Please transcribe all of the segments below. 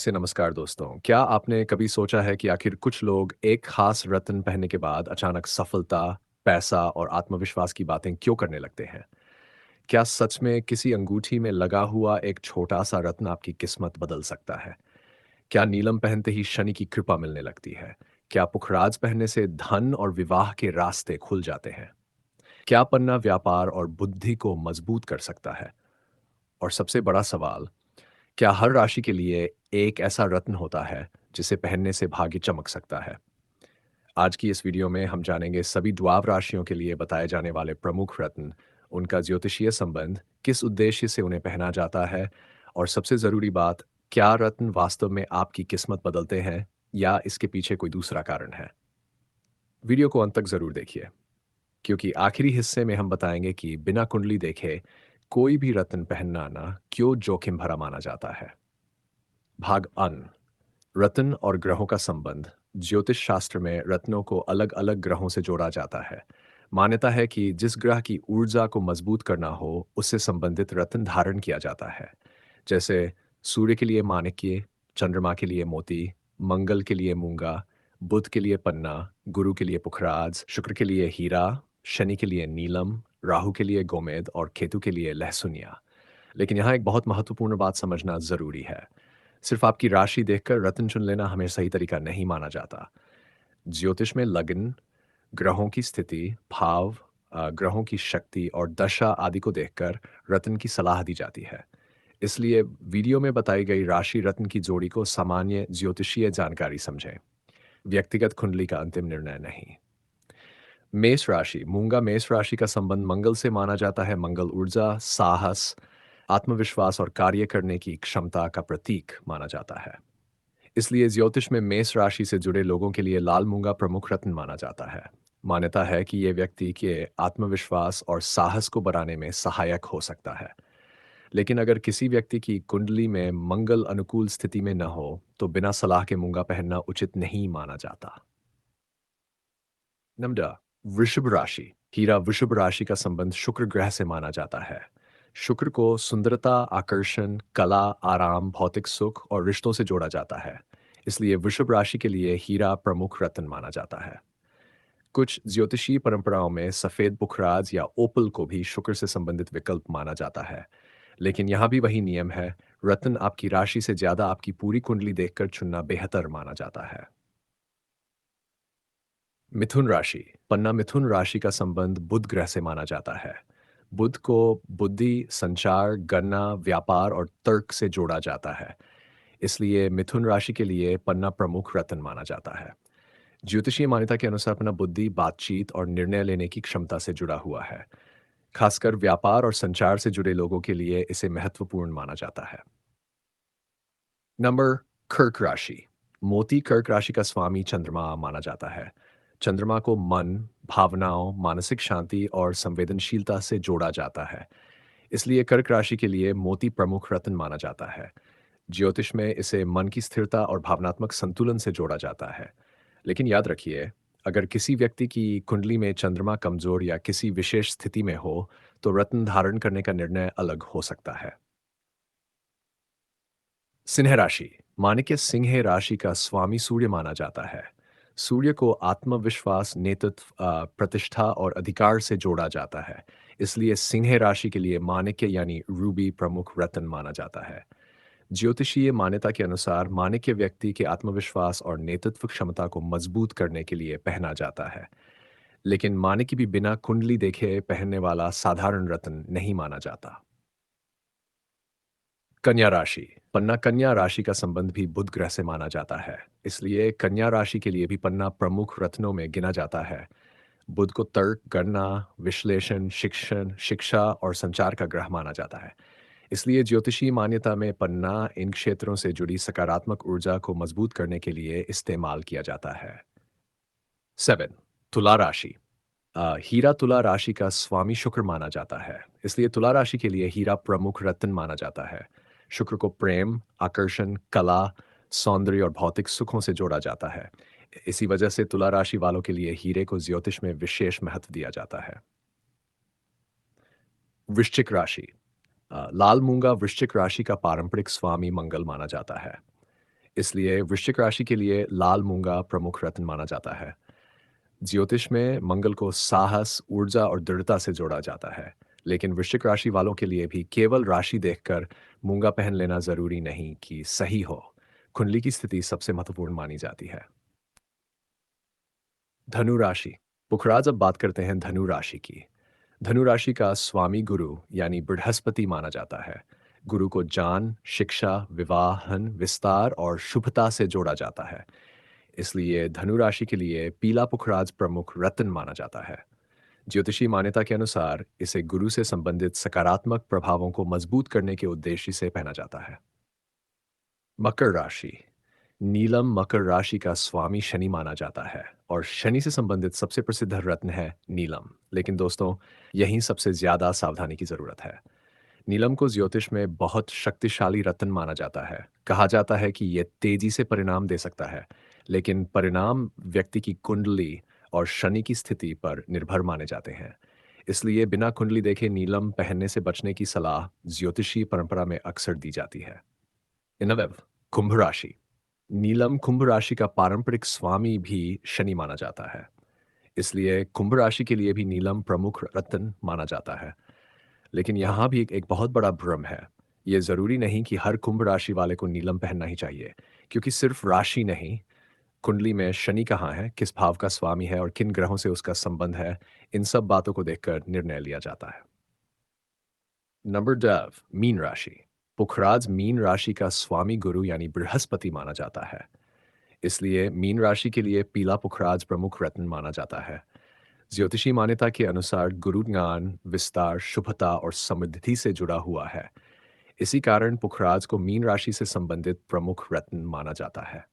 से नमस्कार दोस्तों। क्या आपने कभी सोचा है कि आखिर कुछ लोग एक खास रत्न पहनने के बाद अचानक सफलता, पैसा और आत्मविश्वास की बातें क्यों करने लगते हैं? क्या सच में किसी अंगूठी में लगा हुआ एक छोटा-सा रत्न आपकी किस्मत बदल सकता है? क्या नीलम पहनते ही शनि की कृपा मिलने लगती है? क्या पुखराज पहनने से धन और विवाह के रास्ते खुल जाते हैं? क्या पन्ना व्यापार और बुद्धि को मजबूत कर सकता है? और सबसे बड़ा सवाल, क्या हर राशि के लिए एक ऐसा रत्न होता है जिसे पहनने से भाग्य चमक सकता है? आज की इस वीडियो में हम जानेंगे सभी द्वार राशियों के लिए बताए जाने वाले प्रमुख रत्न, उनका ज्योतिषीय संबंध, किस उद्देश्य से उन्हें पहना जाता है और सबसे जरूरी बात, क्या रत्न वास्तव में आपकी किस्मत बदलते हैं या इसके पीछे कोई दूसरा कारण है? वीडियो को अंत तक जरूर देखिए, क्योंकि आखिरी हिस्से में हम बताएंगे कि बिना कुंडली देखे कोई भी रत्न पहनना ना क्यों जोखिम भरा माना जाता है। भाग अन, रत्न और ग्रहों का संबंध। ज्योतिष शास्त्र में रत्नों को अलग अलग ग्रहों से जोड़ा जाता है। मान्यता है कि जिस ग्रह की ऊर्जा को मजबूत करना हो उससे संबंधित रत्न धारण किया जाता है। जैसे सूर्य के लिए माणिक्य, चंद्रमा के लिए मोती, मंगल के लिए मूंगा, बुध के लिए पन्ना, गुरु के लिए पुखराज, शुक्र के लिए हीरा, शनि के लिए नीलम, राहु के लिए गोमेद और केतु के लिए लहसुनिया। लेकिन यहाँ एक बहुत महत्वपूर्ण बात समझना जरूरी है। सिर्फ आपकी राशि देखकर रत्न चुन लेना हमें सही तरीका नहीं माना जाता। ज्योतिष में लग्न, ग्रहों की स्थिति, भाव, ग्रहों की शक्ति और दशा आदि को देखकर रत्न की सलाह दी जाती है। इसलिए वीडियो में बताई गई राशि रत्न की जोड़ी को सामान्य ज्योतिषीय जानकारी समझें, व्यक्तिगत कुंडली का अंतिम निर्णय नहीं। मेष राशि, मूंगा मेष राशि का संबंध मंगल से माना जाता है। मंगल ऊर्जा, साहस, आत्मविश्वास और कार्य करने की क्षमता का प्रतीक माना जाता है। इसलिए ज्योतिष में मेष राशि से जुड़े लोगों के लिए लाल मूंगा प्रमुख रत्न माना जाता है। मान्यता है कि ये व्यक्ति के आत्मविश्वास और साहस को बढ़ाने में सहायक हो सकता है। लेकिन अगर किसी व्यक्ति की कुंडली में मंगल अनुकूल स्थिति में न हो, तो बिना सलाह के मूंगा पहनना उचित नहीं माना जाता। नम्रता, वृषभ राशि। हीरा वृषभ राशि का संबंध शुक्र ग्रह से माना जाता है। शुक्र को सुंदरता, आकर्षण, कला, आराम, भौतिक सुख और रिश्तों से जोड़ा जाता है। इसलिए वृषभ राशि के लिए हीरा प्रमुख रत्न माना जाता है। कुछ ज्योतिषीय परंपराओं में सफेद पुखराज या ओपल को भी शुक्र से संबंधित विकल्प माना जाता है। लेकिन यहाँ भी वही नियम है, रत्न आपकी राशि से ज्यादा आपकी पूरी कुंडली देखकर चुनना बेहतर माना जाता है। मिथुन राशि, पन्ना मिथुन राशि का संबंध बुध ग्रह से माना जाता है। बुध को बुद्धि, संचार, गणना, व्यापार और तर्क से जोड़ा जाता है। इसलिए मिथुन राशि के लिए पन्ना प्रमुख रत्न माना जाता है। ज्योतिषीय मान्यता के अनुसार पन्ना बुद्धि, बातचीत और निर्णय लेने की क्षमता से जुड़ा हुआ है। खासकर व्यापार और संचार से जुड़े लोगों के लिए इसे महत्वपूर्ण माना जाता है। नंबर, कर्क राशि। मोती कर्क राशि का स्वामी चंद्रमा माना जाता है। चंद्रमा को मन, भावनाओं, मानसिक शांति और संवेदनशीलता से जोड़ा जाता है। इसलिए कर्क राशि के लिए मोती प्रमुख रत्न माना जाता है। ज्योतिष में इसे मन की स्थिरता और भावनात्मक संतुलन से जोड़ा जाता है। लेकिन याद रखिए, अगर किसी व्यक्ति की कुंडली में चंद्रमा कमजोर या किसी विशेष स्थिति में हो, तो रत्न धारण करने का निर्णय अलग हो सकता है। सिंह राशि, माणिक्य सिंह राशि का स्वामी सूर्य माना जाता है। सूर्य को आत्मविश्वास, नेतृत्व, प्रतिष्ठा और अधिकार से जोड़ा जाता है। इसलिए सिंह राशि के लिए माणिक्य यानी रूबी प्रमुख रत्न माना जाता है। ज्योतिषीय मान्यता के अनुसार माणिक्य व्यक्ति के आत्मविश्वास और नेतृत्व क्षमता को मजबूत करने के लिए पहना जाता है। लेकिन माणिक्य भी बिना कुंडली देखे पहनने वाला साधारण रत्न नहीं माना जाता। कन्या राशि, पन्ना कन्या राशि का संबंध भी बुध ग्रह से माना जाता है। इसलिए कन्या राशि के लिए भी पन्ना प्रमुख रत्नों में गिना जाता है। बुध को तर्क, गणना, विश्लेषण, शिक्षण, शिक्षा और संचार का ग्रह माना जाता है। इसलिए ज्योतिषीय मान्यता में पन्ना इन क्षेत्रों से जुड़ी सकारात्मक ऊर्जा को मजबूत करने के लिए इस्तेमाल किया जाता है। 7, तुला राशि। हीरा तुला राशि का स्वामी शुक्र माना जाता है। इसलिए तुला राशि के लिए हीरा प्रमुख रत्न माना जाता है। शुक्र को प्रेम, आकर्षण, कला, सौंदर्य और भौतिक सुखों से जोड़ा जाता है। इसी वजह से तुला राशि वालों के लिए हीरे को ज्योतिष में विशेष महत्व दिया जाता है। वृश्चिक राशि, लाल मूंगा वृश्चिक राशि का पारंपरिक स्वामी मंगल माना जाता है। इसलिए वृश्चिक राशि के लिए लाल मूंगा प्रमुख रत्न माना जाता है। ज्योतिष में मंगल को साहस, ऊर्जा और दृढ़ता से जोड़ा जाता है। लेकिन वृश्चिक राशि वालों के लिए भी केवल राशि देखकर मूंगा पहन लेना जरूरी नहीं कि सही हो। कुंडली की स्थिति सबसे महत्वपूर्ण मानी जाती है। धनु राशि। पुखराज अब बात करते हैं धनु राशि की। धनु राशि का स्वामी गुरु यानी बृहस्पति माना जाता है। गुरु को ज्ञान, शिक्षा, विवाहन, विस्तार और शुभता से जोड़ा जाता है। इसलिए धनु राशि के लिए पीला पुखराज प्रमुख रत्न माना जाता है। ज्योतिषी मान्यता के अनुसार इसे गुरु से संबंधित सकारात्मक प्रभावों को मजबूत करने के उद्देश्य से पहना जाता है। मकर राशि। नीलम मकर राशि का स्वामी शनि माना जाता है और शनि से संबंधित सबसे प्रसिद्ध रत्न है नीलम। लेकिन दोस्तों, यहीं सबसे ज्यादा सावधानी की जरूरत है। नीलम को ज्योतिष में बहुत शक्तिशाली रत्न माना जाता है। कहा जाता है कि यह तेजी से परिणाम दे सकता है, लेकिन परिणाम व्यक्ति की कुंडली और शनि की स्थिति पर निर्भर माने जाते हैं। इसलिए बिना कुंडली देखे नीलम पहनने से बचने की सलाह ज्योतिषीय परंपरा में अक्सर दी जाती है। इनवेव कुंभ राशि। नीलम कुंभ राशि का पारंपरिक स्वामी भी शनि माना जाता है। इसलिए कुंभ राशि के लिए भी नीलम प्रमुख रत्न माना जाता है। लेकिन यहाँ भी एक बहुत बड़ा भ्रम है। ये ज़रूरी नहीं कि हर कुंभ राशि वाले को नीलम पहनना ही चाहिए, क्योंकि सिर्फ राशि नहीं, कुंडली में शनि कहाँ है, किस भाव का स्वामी है और किन ग्रहों से उसका संबंध है, इन सब बातों को देखकर निर्णय लिया जाता है। नंबर 12 मीन राशि। पुखराज मीन राशि का स्वामी गुरु यानी बृहस्पति माना जाता है। इसलिए मीन राशि के लिए पीला पुखराज प्रमुख रत्न माना जाता है। ज्योतिषी मान्यता के अनुसार गुरु ज्ञान, विस्तार, शुभता और समृद्धि से जुड़ा हुआ है। इसी कारण पुखराज को मीन राशि से संबंधित प्रमुख रत्न माना जाता है।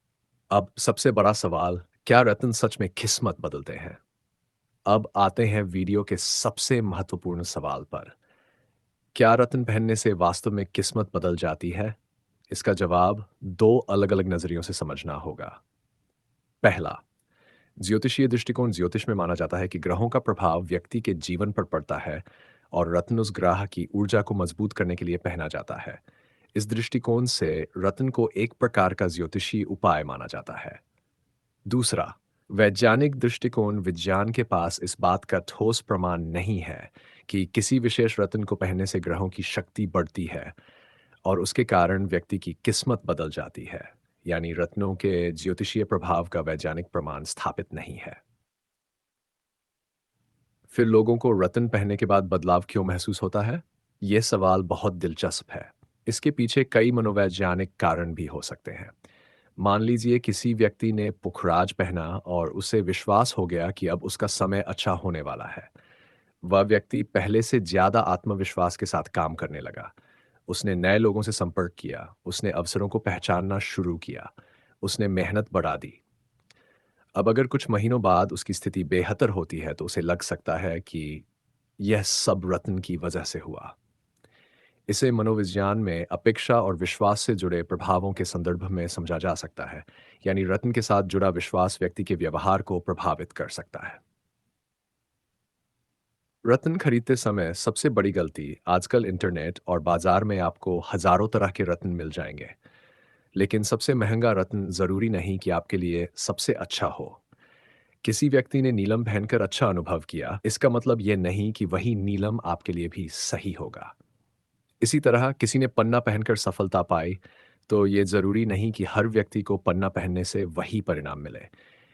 अब सबसे बड़ा सवाल, क्या रत्न सच में किस्मत बदलते हैं? अब आते हैं वीडियो के सबसे महत्वपूर्ण सवाल पर। क्या रत्न पहनने से वास्तव में किस्मत बदल जाती है? इसका जवाब दो अलग-अलग नजरियों से समझना होगा। पहला, ज्योतिषीय दृष्टिकोण। ज्योतिष में माना जाता है कि ग्रहों का प्रभाव व्यक्ति के जीवन पर पड़ता है और रत्न उस ग्रह की ऊर्जा को मजबूत करने के लिए पहना जाता है। इस दृष्टिकोण से रत्न को एक प्रकार का ज्योतिषीय उपाय माना जाता है। दूसरा, वैज्ञानिक दृष्टिकोण। विज्ञान के पास इस बात का ठोस प्रमाण नहीं है कि किसी विशेष रत्न को पहनने से ग्रहों की शक्ति बढ़ती है और उसके कारण व्यक्ति की किस्मत बदल जाती है। यानी रत्नों के ज्योतिषीय प्रभाव का वैज्ञानिक प्रमाण स्थापित नहीं है। फिर लोगों को रत्न पहनने के बाद बदलाव क्यों महसूस होता है? ये सवाल बहुत दिलचस्प है। इसके पीछे कई मनोवैज्ञानिक कारण भी हो सकते हैं। मान लीजिए किसी व्यक्ति ने पुखराज पहना और उसे विश्वास हो गया कि अब उसका समय अच्छा होने वाला है। वह व्यक्ति पहले से ज्यादा आत्मविश्वास के साथ काम करने लगा। उसने नए लोगों से संपर्क किया, उसने अवसरों को पहचानना शुरू किया, उसने मेहनत बढ़ा दी। अब अगर कुछ महीनों बाद उसकी स्थिति बेहतर होती है तो उसे लग सकता है कि यह सब रत्न की वजह से हुआ। इसे मनोविज्ञान में अपेक्षा और विश्वास से जुड़े प्रभावों के संदर्भ में समझा जा सकता है। यानी रत्न के साथ जुड़ा विश्वास व्यक्ति के व्यवहार को प्रभावित कर सकता है। रत्न खरीदते समय सबसे बड़ी गलती, आजकल इंटरनेट और बाजार में आपको हजारों तरह के रत्न मिल जाएंगे। लेकिन सबसे महंगा रत्न जरूरी नहीं कि आपके लिए सबसे अच्छा हो। किसी व्यक्ति ने नीलम पहनकर अच्छा अनुभव किया, इसका मतलब यह नहीं कि वही नीलम आपके लिए भी सही होगा। इसी तरह किसी ने पन्ना पहनकर सफलता पाई, तो ये जरूरी नहीं कि हर व्यक्ति को पन्ना पहनने से वही परिणाम मिले।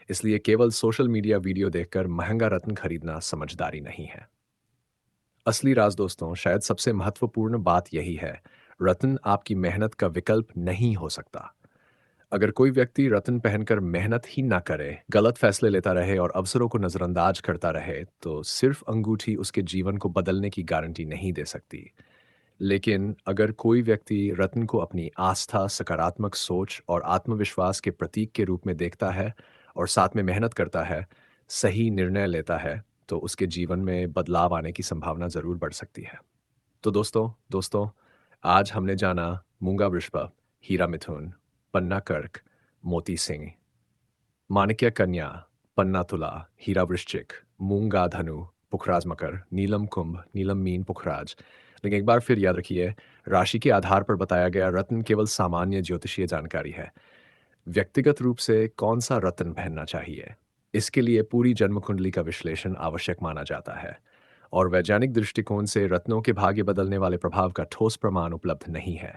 इसलिए केवल सोशल मीडिया वीडियो देखकर महंगा रत्न खरीदना समझदारी नहीं है। असली राज दोस्तों, शायद सबसे महत्वपूर्ण बात यही है, रत्न आपकी मेहनत का विकल्प नहीं हो सकता। अगर कोई व्यक्ति रत्न पहनकर मेहनत ही ना करे, गलत फैसले लेता रहे और अवसरों को नजरअंदाज करता रहे, तो सिर्फ अंगूठी उसके जीवन को बदलने की गारंटी नहीं दे सकती। लेकिन अगर कोई व्यक्ति रत्न को अपनी आस्था, सकारात्मक सोच और आत्मविश्वास के प्रतीक के रूप में देखता है और साथ में मेहनत करता है, सही निर्णय लेता है, तो उसके जीवन में बदलाव आने की संभावना जरूर बढ़ सकती है। तो दोस्तों दोस्तों आज हमने जाना मूंगा वृषभ, हीरा मिथुन, पन्ना कर्क, मोती सिंह, माणिक्य कन्या, पन्ना तुला, हीरा वृश्चिक, मूंगा धनु, पुखराज मकर, नीलम कुंभ, नीलम मीन पुखराज। लेकिन एक बार फिर याद रखिए, राशि के आधार पर बताया गया रत्न केवल सामान्य ज्योतिषीय जानकारी है। व्यक्तिगत रूप से कौन सा रत्न पहनना चाहिए? इसके लिए पूरी जन्म कुंडली का विश्लेषण आवश्यक माना जाता है और वैज्ञानिक दृष्टिकोण से रत्नों के भाग्य बदलने वाले प्रभाव का ठोस प्रमाण उपलब्ध नहीं है।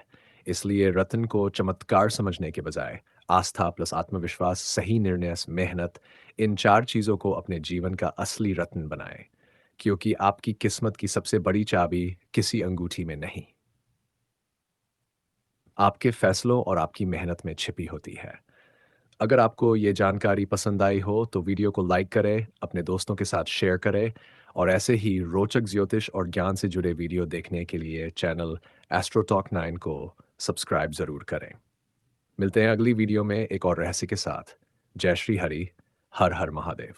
इसलिए रत्न को चमत्कार समझने के बजाय आस्था प्लस आत्मविश्वास, सही निर्णय, मेहनत, इन 4 चीज़ों को अपने जीवन का असली रत्न बनाएँ, क्योंकि आपकी किस्मत की सबसे बड़ी चाबी किसी अंगूठी में नहीं, आपके फैसलों और आपकी मेहनत में छिपी होती है। अगर आपको ये जानकारी पसंद आई हो तो वीडियो को लाइक करें, अपने दोस्तों के साथ शेयर करें और ऐसे ही रोचक ज्योतिष और ज्ञान से जुड़े वीडियो देखने के लिए चैनल एस्ट्रो टॉक 9 को सब्सक्राइब ज़रूर करें। मिलते हैं अगली वीडियो में एक और रहस्य के साथ। जय श्री हरि, हर हर महादेव।